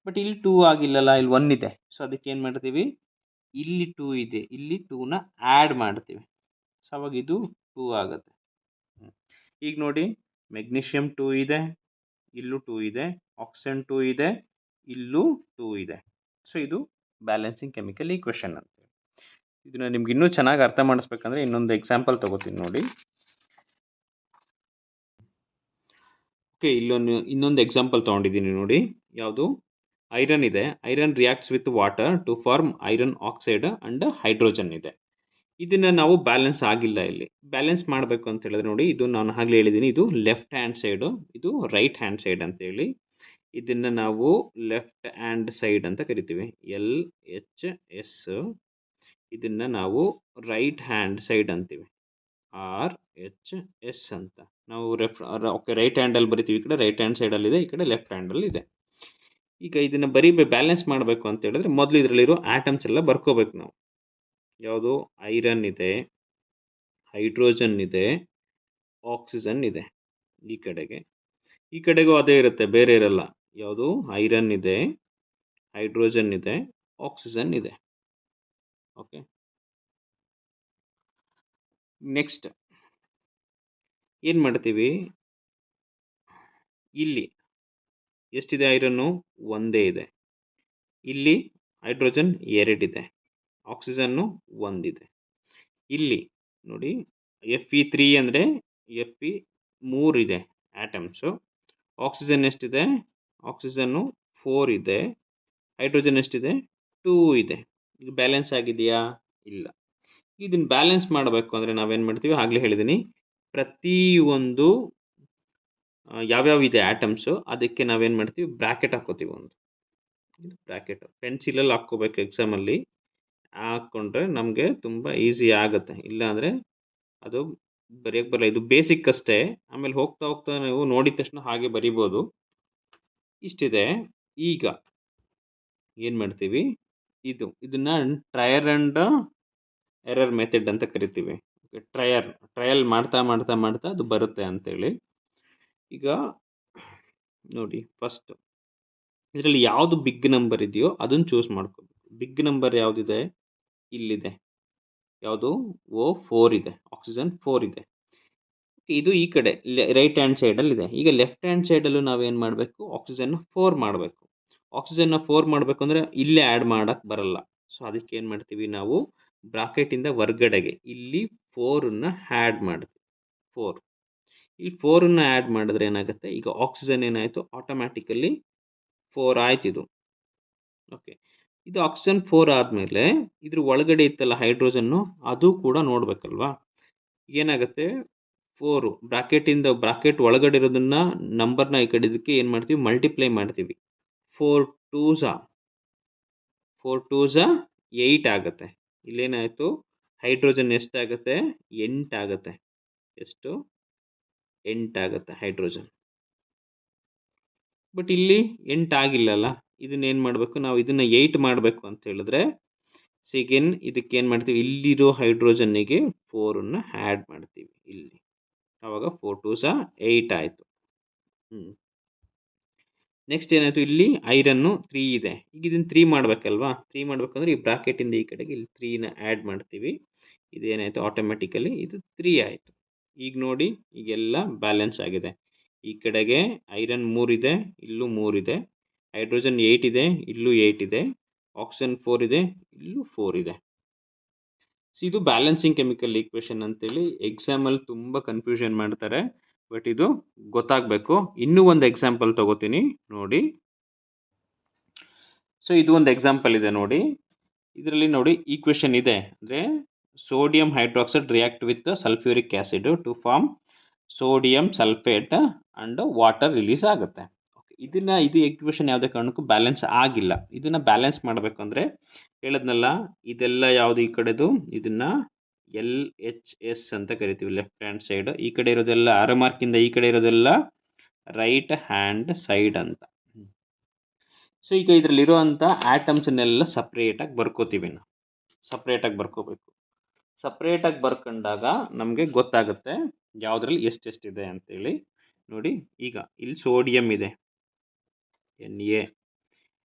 ಬಟ್ ಇಲ್ಲಿ 2 ಆಗಿಲ್ಲಲ್ಲ, ಇಲ್ಲಿ 1 ಇದೆ. ಸೊ ಅದಕ್ಕೆ ಏನು ಮಾಡ್ತೀವಿ, ಇಲ್ಲಿ 2 ಇದೆ, ಇಲ್ಲಿ 2ನ ಆ್ಯಡ್ ಮಾಡ್ತೀವಿ. ಸೊ ಅವಾಗ ಇದು 2 ಆಗುತ್ತೆ. ಈಗ ನೋಡಿ, ಮೆಗ್ನೀಷಿಯಂ 2 ಇದೆ, ಇಲ್ಲೂ 2 ಇದೆ, ಆಕ್ಸಿಜನ್ 2 ಇದೆ, ಇಲ್ಲೂ 2 ಇದೆ. ಸೊ ಇದು ಬ್ಯಾಲೆನ್ಸಿಂಗ್ ಕೆಮಿಕಲ್ ಈಕ್ವೇಷನ್ ಅಂತ. ಇದನ್ನು ನಿಮ್ಗೆ ಇನ್ನೂ ಚೆನ್ನಾಗಿ ಅರ್ಥ ಮಾಡಿಸ್ಬೇಕಂದ್ರೆ ಇನ್ನೊಂದು ಎಕ್ಸಾಂಪಲ್ ತಗೋತೀನಿ ನೋಡಿ. ಓಕೆ, ಇನ್ನೊಂದು ಎಕ್ಸಾಂಪಲ್ ತೊಗೊಂಡಿದ್ದೀನಿ ನೋಡಿ. ಯಾವುದು, ಐರನ್ ಇದೆ. Iron reacts with water to form iron oxide and hydrogen ಇದೆ. ಇದನ್ನು ನಾವು ಬ್ಯಾಲೆನ್ಸ್ ಆಗಿಲ್ಲ. ಇಲ್ಲಿ ಬ್ಯಾಲೆನ್ಸ್ ಮಾಡಬೇಕು ಅಂತ ಹೇಳಿದ್ರೆ ನೋಡಿ, ಇದು ನಾನು ಆಗಲೇ ಹೇಳಿದ್ದೀನಿ, ಇದು ಲೆಫ್ಟ್ ಹ್ಯಾಂಡ್ ಸೈಡು, ಇದು ರೈಟ್ ಹ್ಯಾಂಡ್ ಸೈಡ್ ಅಂತೇಳಿ. ಇದನ್ನು ನಾವು ಲೆಫ್ಟ್ ಹ್ಯಾಂಡ್ ಸೈಡ್ ಅಂತ ಕರಿತೀವಿ, LHS. ಇದನ್ನು ನಾವು ರೈಟ್ ಹ್ಯಾಂಡ್ ಸೈಡ್ ಅಂತೀವಿ, RHS ಅಂತ. ನಾವು ಓಕೆ, ರೈಟ್ ಹ್ಯಾಂಡಲ್ಲಿ ಬರಿತೀವಿ. ಈ ಕಡೆ ರೈಟ್ ಹ್ಯಾಂಡ್ ಸೈಡಲ್ಲಿದೆ, ಈ ಕಡೆ ಲೆಫ್ಟ್ ಹ್ಯಾಂಡಲ್ಲಿ ಇದೆ. ಈಗ ಇದನ್ನು ಬ್ಯಾಲೆನ್ಸ್ ಮಾಡಬೇಕು ಅಂತ ಹೇಳಿದ್ರೆ ಮೊದಲು ಇದರಲ್ಲಿರೋ ಆಟಮ್ಸ್ ಎಲ್ಲ ಬರ್ಕೋಬೇಕು ನಾವು. ಯಾವುದು? ಐರನ್ ಇದೆ, ಹೈಡ್ರೋಜನ್ ಇದೆ, ಆಕ್ಸಿಜನ್ ಇದೆ. ಈ ಕಡೆಗೂ ಅದೇ ಇರುತ್ತೆ, ಬೇರೆ ಇರಲ್ಲ. ಯಾವುದು? ಐರನ್ ಇದೆ, ಹೈಡ್ರೋಜನ್ ಇದೆ, ಆಕ್ಸಿಜನ್ ಇದೆ. ಓಕೆ, ನೆಕ್ಸ್ಟ್ ಏನು ಮಾಡ್ತೀವಿ? ಇಲ್ಲಿ ಎಷ್ಟಿದೆ ಐರನ್ನು? ಒಂದೇ ಇದೆ. ಇಲ್ಲಿ ಹೈಡ್ರೋಜನ್ ಎರಡಿದೆ, ಆಕ್ಸಿಜನ್ನು ಒಂದಿದೆ. ಇಲ್ಲಿ ನೋಡಿ Fe3 ಅಂದರೆ Fe 3 ಇದೆ ಆಟಮ್ಸು. ಆಕ್ಸಿಜನ್ ಎಷ್ಟಿದೆ? ಆಕ್ಸಿಜನ್ನು 4 ಇದೆ. ಹೈಡ್ರೋಜನ್ ಎಷ್ಟಿದೆ? 2 ಇದೆ. ಇದು ಬ್ಯಾಲೆನ್ಸ್ ಆಗಿದೆಯಾ? ಇಲ್ಲ. ಇದನ್ನು ಬ್ಯಾಲೆನ್ಸ್ ಮಾಡಬೇಕು ಅಂದರೆ ನಾವೇನು ಮಾಡ್ತೀವಿ? ಆಗಲೇ ಹೇಳಿದ್ದೀನಿ, ಪ್ರತಿಯೊಂದು ಯಾವ್ಯಾವ ಇದೆ ಆಟಮ್ಸು ಅದಕ್ಕೆ ನಾವೇನು ಮಾಡ್ತೀವಿ? ಬ್ರ್ಯಾಕೆಟ್ ಹಾಕೋತೀವಿ. ಒಂದು ಬ್ರ್ಯಾಕೆಟ್ ಪೆನ್ಸಿಲಲ್ಲಿ ಹಾಕ್ಕೋಬೇಕು ಎಕ್ಸಾಮಲ್ಲಿ. ಹಾಕ್ಕೊಂಡ್ರೆ ನಮಗೆ ತುಂಬ ಈಸಿ ಆಗುತ್ತೆ. ಇಲ್ಲಾಂದರೆ ಅದು ಬರೆಯೋಕ್ಕೆ ಬರಲ್ಲ. ಇದು ಬೇಸಿಕ್ ಅಷ್ಟೇ, ಆಮೇಲೆ ಹೋಗ್ತಾ ಹೋಗ್ತಾ ನೀವು ನೋಡಿದ ತಕ್ಷಣ ಹಾಗೆ ಬರಿಬೋದು. ಇಷ್ಟಿದೆ. ಈಗ ಏನು ಮಾಡ್ತೀವಿ? ಇದನ್ನು ಟ್ರಯಲ್ ಆ್ಯಂಡ್ ಎರರ್ ಮೆಥಡ್ ಅಂತ ಕರಿತೀವಿ. ಟ್ರಯಲ್ ಮಾಡ್ತಾ ಮಾಡ್ತಾ ಮಾಡ್ತಾ ಅದು ಬರುತ್ತೆ ಅಂತೇಳಿ. ಈಗ ನೋಡಿ, ಫಸ್ಟ್ ಇದರಲ್ಲಿ ಯಾವುದು ಬಿಗ್ ನಂಬರ್ ಇದೆಯೋ ಅದನ್ನು ಚೂಸ್ ಮಾಡ್ಕೋಬೇಕು. ಬಿಗ್ ನಂಬರ್ ಯಾವುದಿದೆ? ಇಲ್ಲಿದೆ. ಯಾವುದು? O4 ಇದೆ, ಆಕ್ಸಿಜನ್ 4 ಇದೆ. ಇದು ಈ ಕಡೆ ರೈಟ್ ಹ್ಯಾಂಡ್ ಸೈಡಲ್ಲಿದೆ. ಈಗ ಲೆಫ್ಟ್ ಹ್ಯಾಂಡ್ ಸೈಡಲ್ಲೂ ನಾವೇನು ಮಾಡಬೇಕು? ಆಕ್ಸಿಜನ್ 4 ಮಾಡಬೇಕು. ಆಕ್ಸಿಜನ್ನ 4 ಮಾಡಬೇಕು ಅಂದರೆ ಇಲ್ಲೇ ಆ್ಯಡ್ ಮಾಡೋಕ್ಕೆ ಬರಲ್ಲ. ಸೊ ಅದಕ್ಕೆ ಏನು ಮಾಡ್ತೀವಿ ನಾವು? ಬ್ರಾಕೆಟಿಂದ ಹೊರ್ಗಡೆಗೆ ಇಲ್ಲಿ 4ನ್ನು ಆ್ಯಡ್ ಮಾಡ್ತೀವಿ. 4 ಇಲ್ಲಿ 4ನ್ನು ಆ್ಯಡ್ ಮಾಡಿದ್ರೆ ಏನಾಗುತ್ತೆ? ಈಗ ಆಕ್ಸಿಜನ್ ಏನಾಯಿತು? ಆಟೋಮ್ಯಾಟಿಕಲಿ 4 ಆಯ್ತು ಇದು. ಓಕೆ, ಇದು ಆಕ್ಸಿಜನ್ 4 ಆದಮೇಲೆ ಇದ್ರ ಒಳಗಡೆ ಇತ್ತಲ್ಲ ಹೈಡ್ರೋಜನ್ನು, ಅದು ಕೂಡ ನೋಡಬೇಕಲ್ವಾ? ಏನಾಗುತ್ತೆ? 4 ಬ್ರಾಕೆಟ್ ಒಳಗಡೆ ಇರೋದನ್ನ ನಂಬರ್ನ ಈ ಕಡೆ ಇದಕ್ಕೆ ಏನು ಮಾಡ್ತೀವಿ? ಮಲ್ಟಿಪ್ಲೈ ಮಾಡ್ತೀವಿ. 4 2s 8 ಆಗುತ್ತೆ. ಇಲ್ಲೇನಾಯಿತು? ಹೈಡ್ರೋಜನ್ ಎಷ್ಟಾಗುತ್ತೆ? 8 ಆಗುತ್ತೆ. ಎಷ್ಟು? 8 ಆಗುತ್ತೆ ಹೈಡ್ರೋಜನ್. ಬಟ್ ಇಲ್ಲಿ 8 ಆಗಿಲ್ಲಲ್ಲ. ಇದನ್ನೇನು ಮಾಡಬೇಕು ನಾವು? ಇದನ್ನು 8 ಮಾಡಬೇಕು ಅಂತ ಹೇಳಿದ್ರೆ ಸಿಗೇನ್ ಇದಕ್ಕೆ ಏನು ಮಾಡ್ತೀವಿ? ಇಲ್ಲಿರೋ ಹೈಡ್ರೋಜನ್ನಿಗೆ 4ನ್ನು ಆ್ಯಡ್ ಮಾಡ್ತೀವಿ ಇಲ್ಲಿ. ಆವಾಗ 4 2s 8 ಆಯಿತು. ನೆಕ್ಸ್ಟ್ ಏನಾಯಿತು? ಇಲ್ಲಿ ಐರನ್ನು 3 ಇದೆ. ಈಗ ಇದನ್ನು 3 ಮಾಡಬೇಕಲ್ವಾ? 3 ಮಾಡಬೇಕಂದ್ರೆ ಈ ಬ್ರಾಕೆಟಿಂದ ಈ ಕಡೆಗೆ ಇಲ್ಲಿ 3ನ ಆ್ಯಡ್ ಮಾಡ್ತೀವಿ. ಇದೇನಾಯಿತು? ಆಟೋಮೆಟಿಕಲಿ ಇದು 3 ಆಯಿತು. ಈಗ ನೋಡಿ, ಈಗೆಲ್ಲ ಬ್ಯಾಲೆನ್ಸ್ ಆಗಿದೆ. ಈ ಕಡೆಗೆ ಐರನ್ 3 ಇದೆ, ಇಲ್ಲೂ 3 ಇದೆ. ಹೈಡ್ರೋಜನ್ 8 ಇದೆ, ಇಲ್ಲೂ 8 ಇದೆ. ಆಕ್ಸಿಜನ್ 4 ಇದೆ, ಇಲ್ಲೂ 4 ಇದೆ. ಸೊ ಇದು ಬ್ಯಾಲೆನ್ಸಿಂಗ್ ಕೆಮಿಕಲ್ ಈಕ್ವೇಷನ್ ಅಂತೇಳಿ ಎಕ್ಸಾಮಲ್ಲಿ ತುಂಬ ಕನ್ಫ್ಯೂಷನ್ ಮಾಡ್ತಾರೆ. ಬಟ್ ಇದು ಗೊತ್ತಾಗಬೇಕು. ಇನ್ನೂ ಒಂದು ಎಕ್ಸಾಂಪಲ್ ತಗೋತೀನಿ ನೋಡಿ. ಸೊ ಇದು ಒಂದು ಎಕ್ಸಾಂಪಲ್ ಇದೆ ನೋಡಿ. ಇದರಲ್ಲಿ ನೋಡಿ ಈಕ್ವೇಷನ್ ಇದೆ. ಅಂದರೆ sodium hydroxide react with sulphuric acid to form sodium sulphate and water release ಆಗುತ್ತೆ. ಇದು ಈಕ್ವೇಷನ್ ಯಾವುದೇ ಕಾರಣಕ್ಕೂ ಬ್ಯಾಲೆನ್ಸ್ ಆಗಿಲ್ಲ. ಇದನ್ನು ಬ್ಯಾಲೆನ್ಸ್ ಮಾಡಬೇಕಂದ್ರೆ ಹೇಳಿದ್ನಲ್ಲ, ಇದೆಲ್ಲ ಯಾವುದು ಈ ಕಡೆದು? ಇದನ್ನು LHS ಅಂತ ಕರಿತೀವಿ, ಲೆಫ್ಟ್ ಹ್ಯಾಂಡ್ ಸೈಡ್. ಈ ಕಡೆ ಇರೋದೆಲ್ಲ ಅರಮಾರ್ಕಿಂದ ಈ ಕಡೆ ಇರೋದೆಲ್ಲ ರೈಟ್ ಹ್ಯಾಂಡ್ ಸೈಡ್ ಅಂತ. ಸೊ ಈಗ ಇದರಲ್ಲಿರುವಂಥ ಆಟಮ್ಸನ್ನೆಲ್ಲ ಸಪ್ರೇಟಾಗಿ ಬರ್ಕೋತೀವಿ ನಾವು. ಸಪ್ರೇಟಾಗಿ ಬರ್ಕೋಬೇಕು. ಸಪ್ರೇಟಾಗಿ ಬರ್ಕೊಂಡಾಗ ನಮಗೆ ಗೊತ್ತಾಗುತ್ತೆ ಯಾವುದ್ರಲ್ಲಿ ಎಷ್ಟೆಷ್ಟಿದೆ ಅಂತೇಳಿ. ನೋಡಿ, ಈಗ ಇಲ್ಲಿ ಸೋಡಿಯಂ ಇದೆ Na,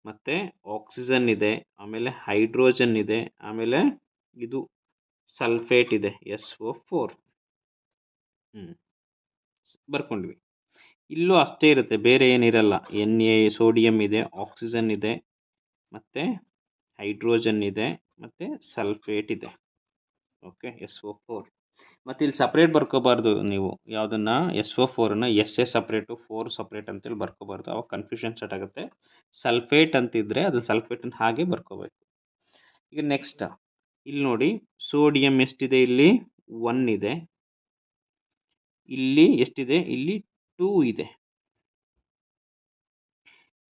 ಮತ್ತು ಆಕ್ಸಿಜನ್ ಇದೆ, ಆಮೇಲೆ ಹೈಡ್ರೋಜನ್ ಇದೆ, ಆಮೇಲೆ ಇದು ಸಲ್ಫೇಟ್ ಇದೆ SO4. ಬರ್ಕೊಂಡ್ವಿ. ಇಲ್ಲೂ ಅಷ್ಟೇ ಇರುತ್ತೆ, ಬೇರೆ ಏನಿರಲ್ಲ. Na ಸೋಡಿಯಂ ಇದೆ, ಆಕ್ಸಿಜನ್ ಇದೆ, ಮತ್ತು ಹೈಡ್ರೋಜನ್ ಇದೆ, ಮತ್ತು ಸಲ್ಫೇಟ್ ಇದೆ. Okay, SO4. ಮತ್ತು ಇಲ್ಲಿ ಸಪ್ರೇಟ್ ಬರ್ಕೋಬಾರ್ದು ನೀವು ಯಾವುದನ್ನು? SO4ನ್ನು SA ಸಪ್ರೇಟು 4 ಸಪ್ರೇಟ್ ಅಂತೇಳಿ ಬರ್ಕೋಬಾರ್ದು. ಅವಾಗ ಕನ್ಫ್ಯೂಷನ್ ಸ್ಟಾರ್ಟ್ ಆಗುತ್ತೆ. ಸಲ್ಫೇಟ್ ಅಂತಿದ್ರೆ ಅದು ಸಲ್ಫೇಟನ್ನು ಹಾಗೆ ಬರ್ಕೋಬೇಕು. ಈಗ ನೆಕ್ಸ್ಟ್ ಇಲ್ಲಿ ನೋಡಿ, ಸೋಡಿಯಂ ಎಷ್ಟಿದೆ? ಇಲ್ಲಿ 1 ಇದೆ. ಇಲ್ಲಿ ಎಷ್ಟಿದೆ? ಇಲ್ಲಿ 2 ಇದೆ.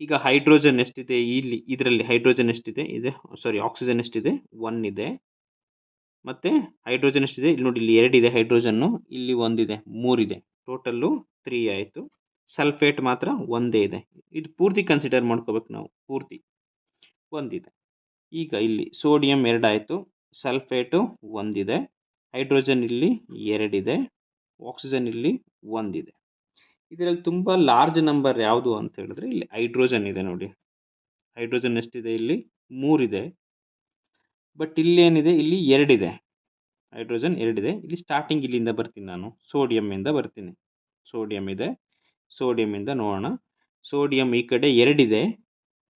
ಈಗ ಹೈಡ್ರೋಜನ್ ಎಷ್ಟಿದೆ? ಇದರಲ್ಲಿ ಹೈಡ್ರೋಜನ್ ಎಷ್ಟಿದೆ? ಆಕ್ಸಿಜನ್ ಎಷ್ಟಿದೆ? 1 ಇದೆ. ಮತ್ತು ಹೈಡ್ರೋಜನ್ ಎಷ್ಟಿದೆ? ಇಲ್ಲಿ ನೋಡಿ, ಇಲ್ಲಿ 2 ಇದೆ ಹೈಡ್ರೋಜನ್ನು, ಇಲ್ಲಿ 1 ಇದೆ, 3 ಇದೆ. ಟೋಟಲ್ಲು 3 ಆಯಿತು. ಸಲ್ಫೇಟ್ ಮಾತ್ರ ಒಂದೇ ಇದೆ. ಇದು ಪೂರ್ತಿ ಕನ್ಸಿಡರ್ ಮಾಡ್ಕೋಬೇಕು ನಾವು, ಪೂರ್ತಿ ಒಂದಿದೆ. ಈಗ ಇಲ್ಲಿ ಸೋಡಿಯಂ 2 ಆಯಿತು, ಸಲ್ಫೇಟು ಒಂದಿದೆ, ಹೈಡ್ರೋಜನ್ ಇಲ್ಲಿ 2 ಇದೆ, ಆಕ್ಸಿಜನ್ ಇಲ್ಲಿ 1 ಇದೆ. ಇದರಲ್ಲಿ ತುಂಬ ಲಾರ್ಜ್ ನಂಬರ್ ಯಾವುದು ಅಂತ ಹೇಳಿದ್ರೆ ಇಲ್ಲಿ ಹೈಡ್ರೋಜನ್ ಇದೆ ನೋಡಿ. ಹೈಡ್ರೋಜನ್ ಎಷ್ಟಿದೆ? ಇಲ್ಲಿ 3 ಇದೆ. ಬಟ್ ಇಲ್ಲಿ ಏನಿದೆ? ಇಲ್ಲಿ 2 ಇದೆ. ಹೈಡ್ರೋಜನ್ 2 ಇದೆ. ಇಲ್ಲಿ ಸ್ಟಾರ್ಟಿಂಗ್ ಇಲ್ಲಿಂದ ಬರ್ತೀನಿ ನಾನು, ಸೋಡಿಯಂನಿಂದ ಬರ್ತೀನಿ. ಸೋಡಿಯಂ ಇದೆ, ಸೋಡಿಯಂನಿಂದ ನೋಡೋಣ. ಸೋಡಿಯಂ ಈ ಕಡೆ 2 ಇದೆ,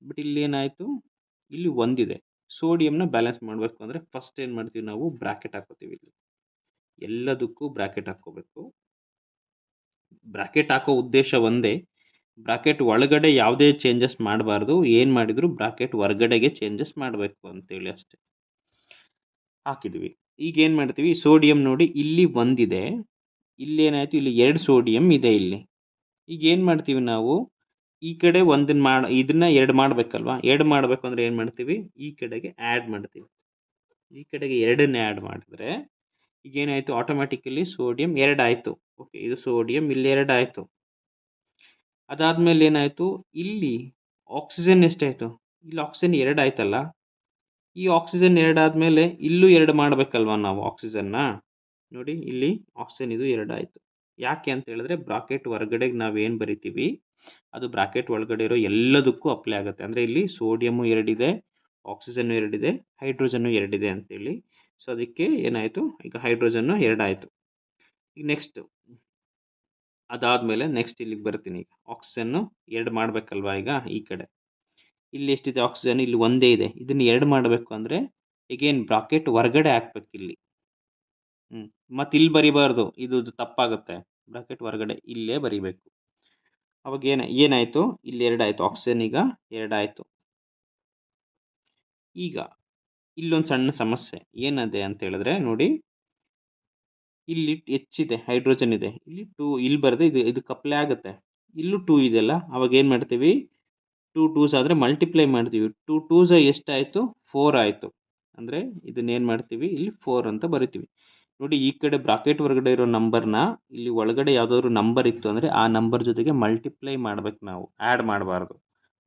ಬಟ್ ಇಲ್ಲಿ ಏನಾಯಿತು? ಇಲ್ಲಿ 1 ಇದೆ. ಸೋಡಿಯಂನ ಬ್ಯಾಲೆನ್ಸ್ ಮಾಡಬೇಕು ಅಂದರೆ ಫಸ್ಟ್ ಏನು ಮಾಡ್ತೀವಿ ನಾವು? ಬ್ರಾಕೆಟ್ ಹಾಕೋತೀವಿ. ಇಲ್ಲಿ ಎಲ್ಲದಕ್ಕೂ ಬ್ರಾಕೆಟ್ ಹಾಕ್ಕೋಬೇಕು. ಬ್ರಾಕೆಟ್ ಹಾಕೋ ಉದ್ದೇಶ ಒಂದೇ, ಬ್ರಾಕೆಟ್ ಒಳಗಡೆ ಯಾವುದೇ ಚೇಂಜಸ್ ಮಾಡಬಾರ್ದು. ಏನು ಮಾಡಿದ್ರು ಬ್ರಾಕೆಟ್ ಹೊರಗಡೆಗೆ ಚೇಂಜಸ್ ಮಾಡಬೇಕು ಅಂತೇಳಿ ಅಷ್ಟೇ. ಹಾಕಿದ್ವಿ. ಈಗ ಏನು ಮಾಡ್ತೀವಿ? ಸೋಡಿಯಂ ನೋಡಿ ಇಲ್ಲಿ 1 ಇದೆ, ಇಲ್ಲಿ ಏನಾಯಿತು? ಇಲ್ಲಿ 2 ಸೋಡಿಯಂ ಇದೆ ಇಲ್ಲಿ. ಈಗ ಏನು ಮಾಡ್ತೀವಿ ನಾವು? ಈ ಕಡೆ ಒಂದನ್ನು ಇದನ್ನ 2 ಮಾಡಬೇಕಲ್ವಾ? 2 ಮಾಡಬೇಕು ಅಂದರೆ ಏನು ಮಾಡ್ತೀವಿ? ಈ ಕಡೆಗೆ ಆ್ಯಡ್ ಮಾಡ್ತೀವಿ. ಈ ಕಡೆಗೆ 2ನ್ನ ಆ್ಯಡ್ ಮಾಡಿದ್ರೆ ಈಗ ಏನಾಯಿತು? ಆಟೋಮ್ಯಾಟಿಕಲಿ ಸೋಡಿಯಂ 2 ಆಯಿತು. ಓಕೆ, ಇದು ಸೋಡಿಯಂ ಇಲ್ಲಿ 2 ಆಯಿತು. ಅದಾದಮೇಲೆ ಏನಾಯಿತು? ಇಲ್ಲಿ ಆಕ್ಸಿಜನ್ ಎಷ್ಟಾಯಿತು? ಇಲ್ಲಿ ಆಕ್ಸಿಜನ್ 2 ಆಯ್ತಲ್ಲ. ಈ ಆಕ್ಸಿಜನ್ 2 ಆದಮೇಲೆ ಇಲ್ಲೂ 2 ಮಾಡಬೇಕಲ್ವಾ ನಾವು ಆಕ್ಸಿಜನ್ನ? ನೋಡಿ ಇಲ್ಲಿ ಆಕ್ಸಿಜನ್ ಇದು 2 ಆಯಿತು. ಯಾಕೆ ಅಂತ ಹೇಳಿದ್ರೆ ಬ್ರಾಕೆಟ್ ಹೊರಗಡೆಗೆ ನಾವೇನು ಬರಿತೀವಿ ಅದು ಬ್ರಾಕೆಟ್ ಒಳಗಡೆ ಇರೋ ಎಲ್ಲದಕ್ಕೂ ಅಪ್ಲೈ ಆಗುತ್ತೆ. ಅಂದರೆ ಇಲ್ಲಿ ಸೋಡಿಯಮ್ಮು 2 ಇದೆ, ಆಕ್ಸಿಜನ್ನು 2 ಇದೆ, ಹೈಡ್ರೋಜನ್ನು 2 ಇದೆ ಅಂತೇಳಿ. ಸೊ ಅದಕ್ಕೆ ಏನಾಯಿತು? ಈಗ ಹೈಡ್ರೋಜನ್ನು 2 ಆಯಿತು. ಈಗ ನೆಕ್ಸ್ಟ್ ಅದಾದಮೇಲೆ ನೆಕ್ಸ್ಟ್ ಇಲ್ಲಿಗೆ ಬರ್ತೀನಿ. ಈಗ ಆಕ್ಸಿಜನ್ನು 2 ಮಾಡಬೇಕಲ್ವಾ? ಈಗ ಈ ಕಡೆ ಇಲ್ಲಿ ಎಷ್ಟಿದೆ ಆಕ್ಸಿಜನ್? ಇಲ್ಲಿ ಒಂದೇ ಇದೆ. ಇದನ್ನು 2 ಮಾಡಬೇಕು ಅಂದರೆ ಎಗೇನ್ ಬ್ರಾಕೆಟ್ ಹೊರಗಡೆ ಹಾಕ್ಬೇಕು ಇಲ್ಲಿ. ಮತ್ತು ಇಲ್ಲಿ ಬರಿಬಾರ್ದು, ಇದು ತಪ್ಪಾಗುತ್ತೆ. ಬ್ರಾಕೆಟ್ ಹೊರಗಡೆ ಇಲ್ಲೇ ಬರಿಬೇಕು. ಅವಾಗ ಏನಾಯಿತು? ಇಲ್ಲಿ 2 ಆಯಿತು. ಆಕ್ಸಿಜನ್ ಈಗ 2 ಆಯಿತು. ಈಗ ಇಲ್ಲೊಂದು ಸಣ್ಣ ಸಮಸ್ಯೆ ಏನದೆ ಅಂತ ಹೇಳಿದ್ರೆ ನೋಡಿ, ಇಲ್ಲಿ ಹೆಚ್ಚಿದೆ, ಹೈಡ್ರೋಜನ್ ಇದೆ, ಇಲ್ಲಿ 2 ಇಲ್ಲಿ ಬರೆದು ಇದು ಕಪ್ಲೆ ಆಗುತ್ತೆ. ಇಲ್ಲೂ 2 ಇದೆಯಲ್ಲ, ಅವಾಗ ಏನು ಮಾಡ್ತೀವಿ? 2 2s ಆದರೆ ಮಲ್ಟಿಪ್ಲೈ ಮಾಡ್ತೀವಿ. 2 2s ಎಷ್ಟಾಯಿತು? 4 ಆಯಿತು. ಅಂದರೆ ಇದನ್ನೇನು ಮಾಡ್ತೀವಿ? ಇಲ್ಲಿ 4 ಅಂತ ಬರಿತೀವಿ. ನೋಡಿ ಈ ಕಡೆ ಬ್ರಾಕೆಟ್ ಹೊರಗಡೆ ಇರೋ ನಂಬರ್ನ ಇಲ್ಲಿ ಒಳಗಡೆ ಯಾವುದಾದ್ರು ನಂಬರ್ ಇತ್ತು ಅಂದರೆ ಆ ನಂಬರ್ ಜೊತೆಗೆ ಮಲ್ಟಿಪ್ಲೈ ಮಾಡಬೇಕು ನಾವು, ಆ್ಯಡ್ ಮಾಡಬಾರ್ದು.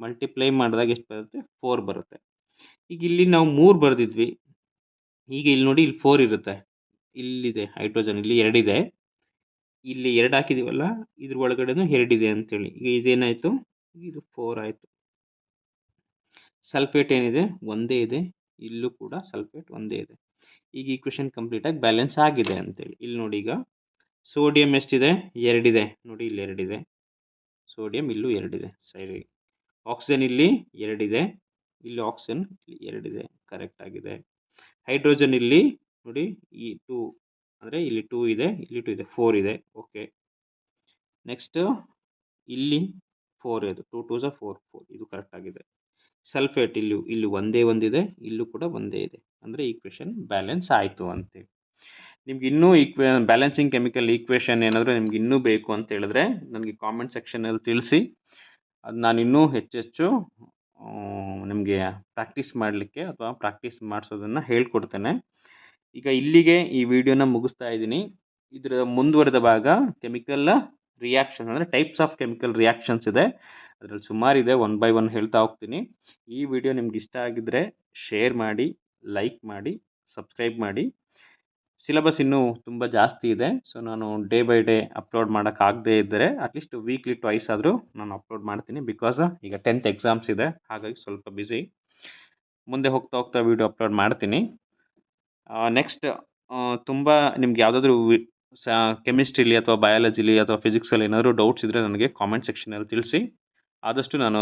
ಮಲ್ಟಿಪ್ಲೈ ಮಾಡಿದಾಗ ಎಷ್ಟು ಬರುತ್ತೆ? 4 ಬರುತ್ತೆ. ಈಗ ಇಲ್ಲಿ ನಾವು 3 ಬರೆದಿದ್ವಿ, ಈಗ ಇಲ್ಲಿ ನೋಡಿ ಇಲ್ಲಿ 4 ಇರುತ್ತೆ. ಇಲ್ಲಿದೆ ಹೈಡ್ರೋಜನ್, ಇಲ್ಲಿ 2 ಇದೆ, ಇಲ್ಲಿ 2 ಹಾಕಿದ್ದೀವಲ್ಲ, ಇದ್ರ ಒಳಗಡೆನೂ 2 ಇದೆ ಅಂತೇಳಿ. ಈಗ ಇದೇನಾಯಿತು? ಇದು 4 ಆಯಿತು. ಸಲ್ಫೇಟ್ ಏನಿದೆ? ಒಂದೇ ಇದೆ, ಇಲ್ಲೂ ಕೂಡ ಸಲ್ಫೇಟ್ ಒಂದೇ ಇದೆ. ಈಗ ಈ ಕ್ವೆಶನ್ ಕಂಪ್ಲೀಟಾಗಿ ಬ್ಯಾಲೆನ್ಸ್ ಆಗಿದೆ ಅಂತೇಳಿ. ಇಲ್ಲಿ ನೋಡಿ ಈಗ ಸೋಡಿಯಂ ಎಷ್ಟಿದೆ? 2 ಇದೆ. ನೋಡಿ ಇಲ್ಲಿ 2 ಇದೆ. ಸೋಡಿಯಂ ಇಲ್ಲೂ 2 ಇದೆ. ಸರಿ. ಆಕ್ಸಿಜನ್ ಇಲ್ಲಿ 2 ಇದೆ, ಇಲ್ಲಿ ಆಕ್ಸಿಜನ್ ಇಲ್ಲಿ 2 ಇದೆ. ಕರೆಕ್ಟ್ ಆಗಿದೆ. ಹೈಡ್ರೋಜನ್ ಇಲ್ಲಿ ನೋಡಿ ಈ 2 ಅಂದರೆ ಇಲ್ಲಿ 2 ಇದೆ, ಇಲ್ಲಿ 2 ಇದೆ, 4 ಇದೆ. ಓಕೆ. ನೆಕ್ಸ್ಟ್ ಇಲ್ಲಿ 4 ಇದೆ, 2 2s 4 4, ಇದು ಕರೆಕ್ಟ್ ಆಗಿದೆ. ಸಲ್ಫೇಟ್ ಇಲ್ಲಿ ಒಂದಿದೆ, ಇಲ್ಲೂ ಕೂಡ ಒಂದೇ ಇದೆ. ಅಂದರೆ ಈಕ್ವೇಷನ್ ಬ್ಯಾಲೆನ್ಸ್ ಆಯಿತು ಅಂತೇಳಿ. ನಿಮ್ಗೆ ಇನ್ನೂ ಬ್ಯಾಲೆನ್ಸಿಂಗ್ ಕೆಮಿಕಲ್ ಈಕ್ವೇಷನ್ ಏನಾದರೂ ನಿಮ್ಗೆ ಇನ್ನೂ ಬೇಕು ಅಂತ ಹೇಳಿದ್ರೆ ನನಗೆ ಕಾಮೆಂಟ್ ಸೆಕ್ಷನಲ್ಲಿ ತಿಳಿಸಿ. ಅದು ನಾನು ಇನ್ನೂ ಹೆಚ್ಚೆಚ್ಚು ನಿಮಗೆ ಪ್ರಾಕ್ಟೀಸ್ ಮಾಡಲಿಕ್ಕೆ ಅಥವಾ ಪ್ರಾಕ್ಟೀಸ್ ಮಾಡಿಸೋದನ್ನು ಹೇಳ್ಕೊಡ್ತೇನೆ. ಈಗ ಇಲ್ಲಿಗೆ ಈ ವಿಡಿಯೋನ ಮುಗಿಸ್ತಾ ಇದ್ದೀನಿ. ಇದರ ಮುಂದುವರೆದ ಭಾಗ ಕೆಮಿಕಲ್ ರಿಯಾಕ್ಷನ್ ಅಂದರೆ ಟೈಪ್ಸ್ ಆಫ್ ಕೆಮಿಕಲ್ ರಿಯಾಕ್ಷನ್ಸ್ ಇದೆ. ಅದರಲ್ಲಿ ಸುಮಾರಿದೆ, 1 by 1 ಹೇಳ್ತಾ ಹೋಗ್ತೀನಿ. ಈ ವಿಡಿಯೋ ನಿಮ್ಗೆ ಇಷ್ಟ ಆಗಿದ್ದರೆ ಶೇರ್ ಮಾಡಿ, ಲೈಕ್ ಮಾಡಿ, ಸಬ್ಸ್ಕ್ರೈಬ್ ಮಾಡಿ. ಸಿಲೆಬಸ್ ಇನ್ನೂ ತುಂಬ ಜಾಸ್ತಿ ಇದೆ. ಸೊ ನಾನು ಡೇ ಬೈ ಡೇ ಅಪ್ಲೋಡ್ ಮಾಡೋಕ್ಕಾಗದೇ ಇದ್ದರೆ ಅಟ್ಲೀಸ್ಟ್ ವೀಕ್ಲಿ ಟ್ವೈಸ್ ಆದರೂ ನಾನು ಅಪ್ಲೋಡ್ ಮಾಡ್ತೀನಿ. ಬಿಕಾಸ್ ಈಗ 10th ಎಕ್ಸಾಮ್ಸ್ ಇದೆ, ಹಾಗಾಗಿ ಸ್ವಲ್ಪ ಬ್ಯುಸಿ. ಮುಂದೆ ಹೋಗ್ತಾ ವೀಡಿಯೋ ಅಪ್ಲೋಡ್ ಮಾಡ್ತೀನಿ. ನೆಕ್ಸ್ಟ್ ತುಂಬ ನಿಮ್ಗೆ ಯಾವುದಾದ್ರೂ ಕೆಮಿಸ್ಟ್ರಿಲಿ ಅಥವಾ ಬಯಾಲಜಿಲಿ ಅಥವಾ ಫಿಸಿಕ್ಸಲ್ಲಿ ಏನಾದರೂ ಡೌಟ್ಸ್ ಇದ್ದರೆ ನನಗೆ ಕಾಮೆಂಟ್ ಸೆಕ್ಷನಲ್ಲಿ ತಿಳಿಸಿ. ಆದಷ್ಟು ನಾನು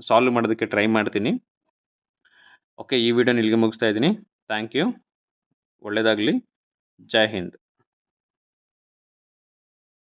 ಸಾಲ್ವ್ ಮಾಡೋದಕ್ಕೆ ಟ್ರೈ ಮಾಡ್ತೀನಿ. ಓಕೆ, ಈ ವಿಡಿಯೋನ ಇಲ್ಲಿಗೆ ಮುಗಿಸ್ತಾ ಇದ್ದೀನಿ. Thank you. ಒಳ್ಳೆಯದಾಗಲಿ. ಜೈ ಹಿಂದ್.